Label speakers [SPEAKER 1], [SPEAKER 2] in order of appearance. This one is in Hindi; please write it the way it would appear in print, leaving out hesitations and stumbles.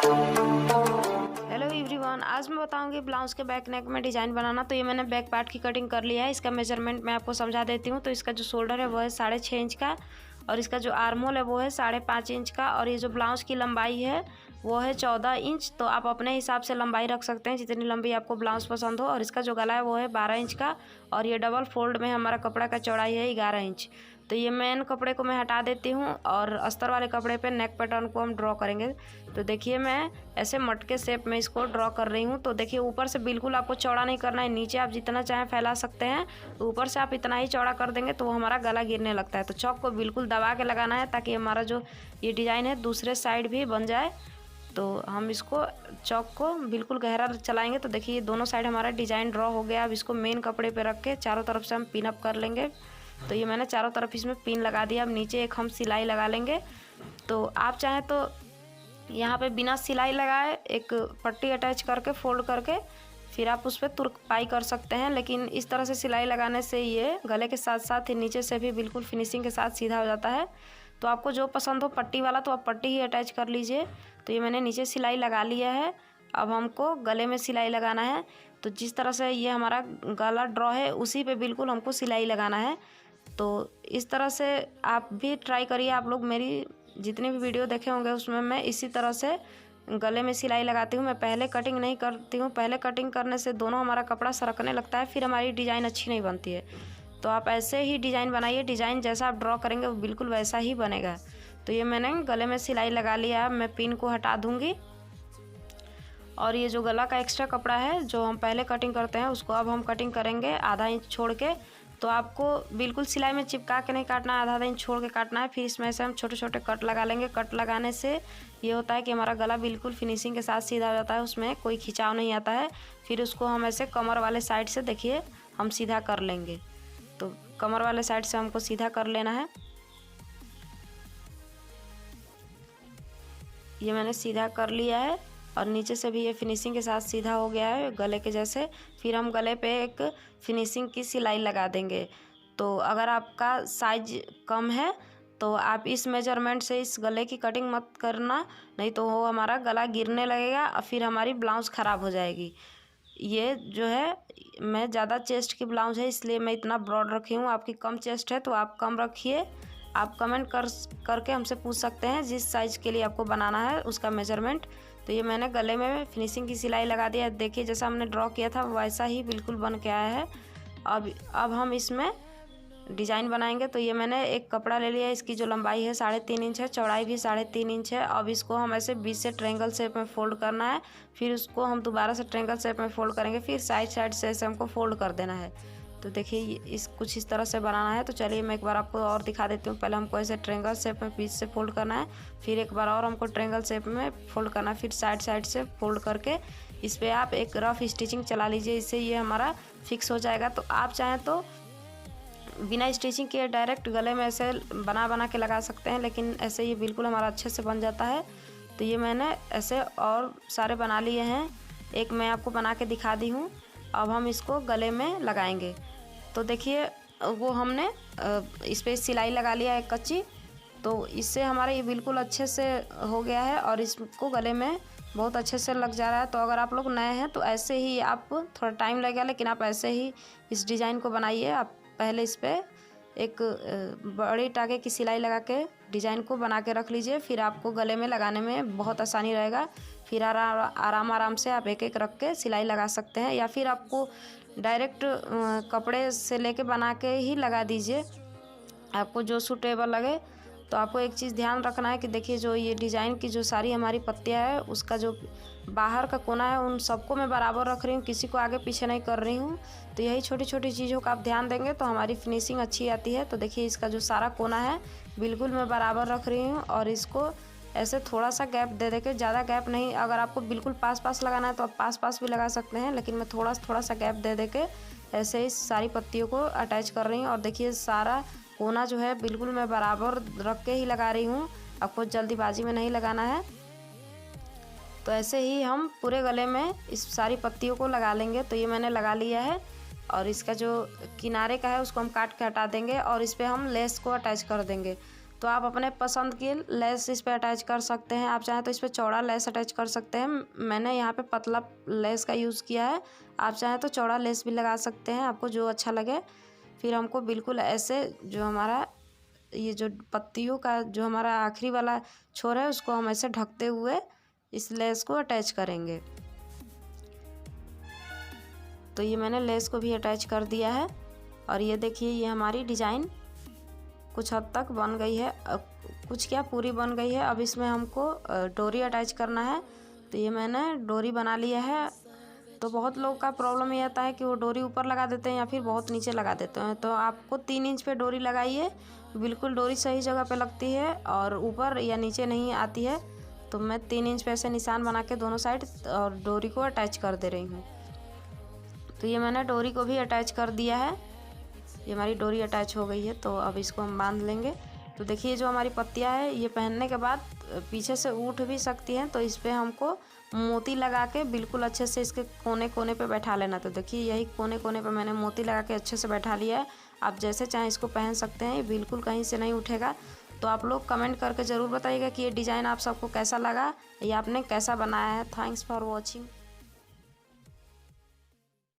[SPEAKER 1] हेलो एवरीवन, आज मैं बताऊंगी ब्लाउज के बैक नेक में डिज़ाइन बनाना। तो ये मैंने बैक पार्ट की कटिंग कर लिया है। इसका मेजरमेंट मैं आपको समझा देती हूँ। तो इसका जो शोल्डर है वो है 6.5 इंच का, और इसका जो आर्म होल है वो है 5.5 इंच का, और ये जो ब्लाउज की लंबाई है वो है 14 इंच। तो आप अपने हिसाब से लंबाई रख सकते हैं, जितनी लंबी आपको ब्लाउज पसंद हो। और इसका जो गला है वो है 12 इंच का, और ये डबल फोल्ड में हमारा कपड़ा का चौड़ाई है 11 इंच। तो ये मेन कपड़े को मैं हटा देती हूँ, और अस्तर वाले कपड़े पे नेक पैटर्न को हम ड्रॉ करेंगे। तो देखिए मैं ऐसे मटके शेप में इसको ड्रॉ कर रही हूँ। तो देखिए ऊपर से बिल्कुल आपको चौड़ा नहीं करना है, नीचे आप जितना चाहें फैला सकते हैं, ऊपर से आप इतना ही चौड़ा कर देंगे तो वो हमारा गला गिरने लगता है। तो चौक को बिल्कुल दबा के लगाना है, ताकि हमारा जो ये डिज़ाइन है दूसरे साइड भी बन जाए। तो हम इसको चौक को बिल्कुल गहरा चलाएंगे। तो देखिए दोनों साइड हमारा डिज़ाइन ड्रॉ हो गया। अब इसको मेन कपड़े पे रख के चारों तरफ से हम पिन अप कर लेंगे। तो ये मैंने चारों तरफ इसमें पिन लगा दिया। अब नीचे एक हम सिलाई लगा लेंगे। तो आप चाहें तो यहाँ पे बिना सिलाई लगाए एक पट्टी अटैच करके फोल्ड करके फिर आप उस पर तुरपाई कर सकते हैं, लेकिन इस तरह से सिलाई लगाने से ये गले के साथ साथ नीचे से भी बिल्कुल फिनिशिंग के साथ सीधा हो जाता है। तो आपको जो पसंद हो पट्टी वाला तो आप पट्टी ही अटैच कर लीजिए। तो ये मैंने नीचे सिलाई लगा लिया है। अब हमको गले में सिलाई लगाना है। तो जिस तरह से ये हमारा गला ड्रॉ है उसी पे बिल्कुल हमको सिलाई लगाना है। तो इस तरह से आप भी ट्राई करिए। आप लोग मेरी जितनी भी वीडियो देखे होंगे उसमें मैं इसी तरह से गले में सिलाई लगाती हूँ। मैं पहले कटिंग नहीं करती हूँ, पहले कटिंग करने से दोनों हमारा कपड़ा सरकने लगता है, फिर हमारी डिज़ाइन अच्छी नहीं बनती है। तो आप ऐसे ही डिज़ाइन बनाइए, डिज़ाइन जैसा आप ड्रॉ करेंगे वो बिल्कुल वैसा ही बनेगा। तो ये मैंने गले में सिलाई लगा लिया है। मैं पिन को हटा दूँगी, और ये जो गला का एक्स्ट्रा कपड़ा है जो हम पहले कटिंग करते हैं उसको अब हम कटिंग करेंगे आधा इंच छोड़ के। तो आपको बिल्कुल सिलाई में चिपका के नहीं काटना है, आधा इंच छोड़ के काटना है। फिर इसमें से हम छोटे छोटे कट लगा लेंगे। कट लगाने से ये होता है कि हमारा गला बिल्कुल फिनिशिंग के साथ सीधा हो जाता है, उसमें कोई खिंचाव नहीं आता है। फिर उसको हम ऐसे कमर वाले साइड से देखिए हम सीधा कर लेंगे। तो कमर वाले साइड से हमको सीधा कर लेना है। ये मैंने सीधा कर लिया है, और नीचे से भी ये फिनिशिंग के साथ सीधा हो गया है गले के जैसे। फिर हम गले पे एक फिनिशिंग की सिलाई लगा देंगे। तो अगर आपका साइज कम है तो आप इस मेजरमेंट से इस गले की कटिंग मत करना, नहीं तो वो हमारा गला गिरने लगेगा और फिर हमारी ब्लाउज़ ख़राब हो जाएगी। ये जो है मैं ज़्यादा चेस्ट की ब्लाउज़ है इसलिए मैं इतना ब्रॉड रखी हूँ। आपकी कम चेस्ट है तो आप कम रखिए। आप कमेंट करके हमसे पूछ सकते हैं जिस साइज़ के लिए आपको बनाना है उसका मेजरमेंट। तो ये मैंने गले में फिनिशिंग की सिलाई लगा दिया। देखिए जैसा हमने ड्रॉ किया था वैसा ही बिल्कुल बन के आया है। अब हम इसमें डिज़ाइन बनाएंगे। तो ये मैंने एक कपड़ा ले लिया है, इसकी जो लंबाई है 3.5 इंच है, चौड़ाई भी 3.5 इंच है। अब इसको हम ऐसे बीच से ट्रायंगल शेप में फोल्ड करना है। फिर उसको हम दोबारा से ट्रायंगल शेप में फोल्ड करेंगे, फिर साइड साइड से ऐसे हमको फोल्ड कर देना है। तो देखिए कुछ इस तरह से बनाना है। तो चलिए मैं एक बार आपको और दिखा देती हूँ। पहले हमको ऐसे ट्रायंगल शेप में बीच से फोल्ड करना है, फिर एक बार और हमको ट्रायंगल शेप में फोल्ड करना है, फिर साइड साइड से फोल्ड करके इस पर आप एक रफ स्टिचिंग चला लीजिए। इससे ये हमारा फिक्स हो जाएगा। तो आप चाहें तो बिना स्टिचिंग किए डायरेक्ट गले में ऐसे बना के लगा सकते हैं, लेकिन ऐसे ये बिल्कुल हमारा अच्छे से बन जाता है। तो ये मैंने ऐसे और सारे बना लिए हैं, एक मैं आपको बना के दिखा दी हूँ। अब हम इसको गले में लगाएंगे। तो देखिए वो हमने इस पर सिलाई लगा लिया है कच्ची। तो इससे हमारा ये बिल्कुल अच्छे से हो गया है, और इसको गले में बहुत अच्छे से लग जा रहा है। तो अगर आप लोग नए हैं तो ऐसे ही आप थोड़ा टाइम लगेगा, लेकिन आप ऐसे ही इस डिज़ाइन को बनाइए। आप पहले इस पर एक बड़ी टाके की सिलाई लगा के डिज़ाइन को बना के रख लीजिए, फिर आपको गले में लगाने में बहुत आसानी रहेगा। फिर आराम से आप एक एक रख के सिलाई लगा सकते हैं, या फिर आपको डायरेक्ट कपड़े से लेके बना के ही लगा दीजिए, आपको जो सूटेबल लगे। तो आपको एक चीज़ ध्यान रखना है कि देखिए जो ये डिज़ाइन की जो सारी हमारी पत्तियाँ है उसका जो बाहर का कोना है उन सबको मैं बराबर रख रही हूँ, किसी को आगे पीछे नहीं कर रही हूँ। तो यही छोटी छोटी चीज़ों का आप ध्यान देंगे तो हमारी फिनिशिंग अच्छी आती है। तो देखिए इसका जो सारा कोना है बिल्कुल मैं बराबर रख रही हूँ, और इसको ऐसे थोड़ा सा गैप दे के, ज़्यादा गैप नहीं। अगर आपको बिल्कुल पास लगाना है तो आप पास भी लगा सकते हैं, लेकिन मैं थोड़ा सा गैप दे के ऐसे ही सारी पत्तियों को अटैच कर रही हूँ। और देखिए सारा कोना जो है बिल्कुल मैं बराबर रख के ही लगा रही हूँ, आपको जल्दीबाजी में नहीं लगाना है। तो ऐसे ही हम पूरे गले में इस सारी पत्तियों को लगा लेंगे। तो ये मैंने लगा लिया है, और इसका जो किनारे का है उसको हम काट के हटा देंगे, और इस पर हम लेस को अटैच कर देंगे। तो आप अपने पसंद की लेस इस पर अटैच कर सकते हैं। आप चाहें तो इस पर चौड़ा लेस अटैच कर सकते हैं। मैंने यहाँ पे पतला लेस का यूज़ किया है। आप चाहें तो चौड़ा लेस भी लगा सकते हैं, आपको जो अच्छा लगे। फिर हमको बिल्कुल ऐसे जो हमारा ये जो पत्तियों का जो हमारा आखिरी वाला छोर है उसको हम ऐसे ढकते हुए इस लेस को अटैच करेंगे। तो ये मैंने लेस को भी अटैच कर दिया है और ये देखिए ये हमारी डिज़ाइन कुछ हद तक बन गई है, कुछ क्या पूरी बन गई है। अब इसमें हमको डोरी अटैच करना है। तो ये मैंने डोरी बना लिया है। तो बहुत लोग का प्रॉब्लम ये आता है कि वो डोरी ऊपर लगा देते हैं या फिर बहुत नीचे लगा देते हैं। तो आपको 3 इंच पे डोरी लगाइए, बिल्कुल डोरी सही जगह पे लगती है और ऊपर या नीचे नहीं आती है। तो मैं 3 इंच पे ऐसे निशान बना के दोनों साइड और डोरी को अटैच कर दे रही हूँ। तो ये मैंने डोरी को भी अटैच कर दिया है। ये हमारी डोरी अटैच हो गई है। तो अब इसको हम बांध लेंगे। तो देखिए जो हमारी पत्तियां है ये पहनने के बाद पीछे से उठ भी सकती हैं। तो इस पर हमको मोती लगा के बिल्कुल अच्छे से इसके कोने कोने पे बैठा लेना। तो देखिए यही कोने कोने पे मैंने मोती लगा के अच्छे से बैठा लिया है। आप जैसे चाहें इसको पहन सकते हैं, ये बिल्कुल कहीं से नहीं उठेगा। तो आप लोग कमेंट करके ज़रूर बताइएगा कि ये डिज़ाइन आप सबको कैसा लगा या आपने कैसा बनाया है। Thanks for watching.